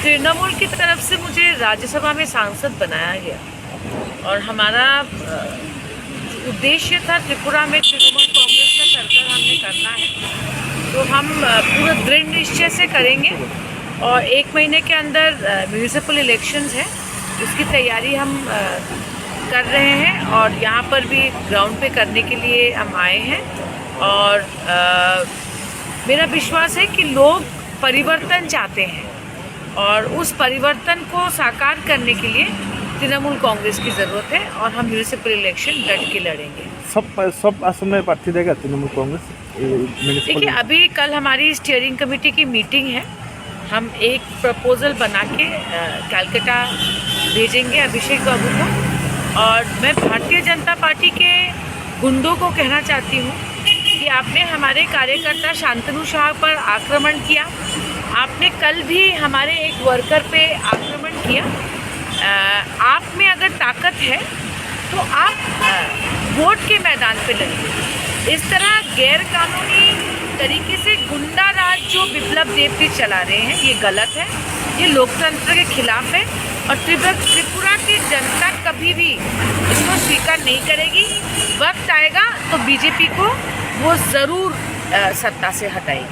तृणमूल की तरफ से मुझे राज्यसभा में सांसद बनाया गया और हमारा उद्देश्य था त्रिपुरा में तृणमूल कांग्रेस का सरकार हमने करना है। तो हम पूरा दृढ़ निश्चय से करेंगे और 1 महीने के अंदर म्यूनिसिपल इलेक्शंस है, उसकी तैयारी हम कर रहे हैं और यहाँ पर भी ग्राउंड पे करने के लिए हम आए हैं। और मेरा विश्वास है कि लोग परिवर्तन चाहते हैं और उस परिवर्तन को साकार करने के लिए तृणमूल कांग्रेस की ज़रूरत है और हम म्यूनिसिपल इलेक्शन डट के लड़ेंगे। सब आसन में प्रार्थी देगा तृणमूल कांग्रेस। देखिए, अभी कल हमारी स्टीयरिंग कमेटी की मीटिंग है, हम एक प्रपोजल बना के कलकत्ता भेजेंगे अभिषेक बाबू को। और मैं भारतीय जनता पार्टी के गुंडों को कहना चाहती हूँ कि आपने हमारे कार्यकर्ता शांतनु शाह पर आक्रमण किया, आपने कल भी हमारे एक वर्कर पे आक्रमण किया। आप में अगर ताकत है तो आप वोट के मैदान पे लड़िए। इस तरह गैर कानूनी तरीके से गुंडा राज जो बिप्लब देव चला रहे हैं, ये गलत है, ये लोकतंत्र के खिलाफ है और त्रिपुरा की जनता कभी भी इसको स्वीकार नहीं करेगी। वक्त आएगा तो बीजेपी को वो ज़रूर सत्ता से हटाएगी।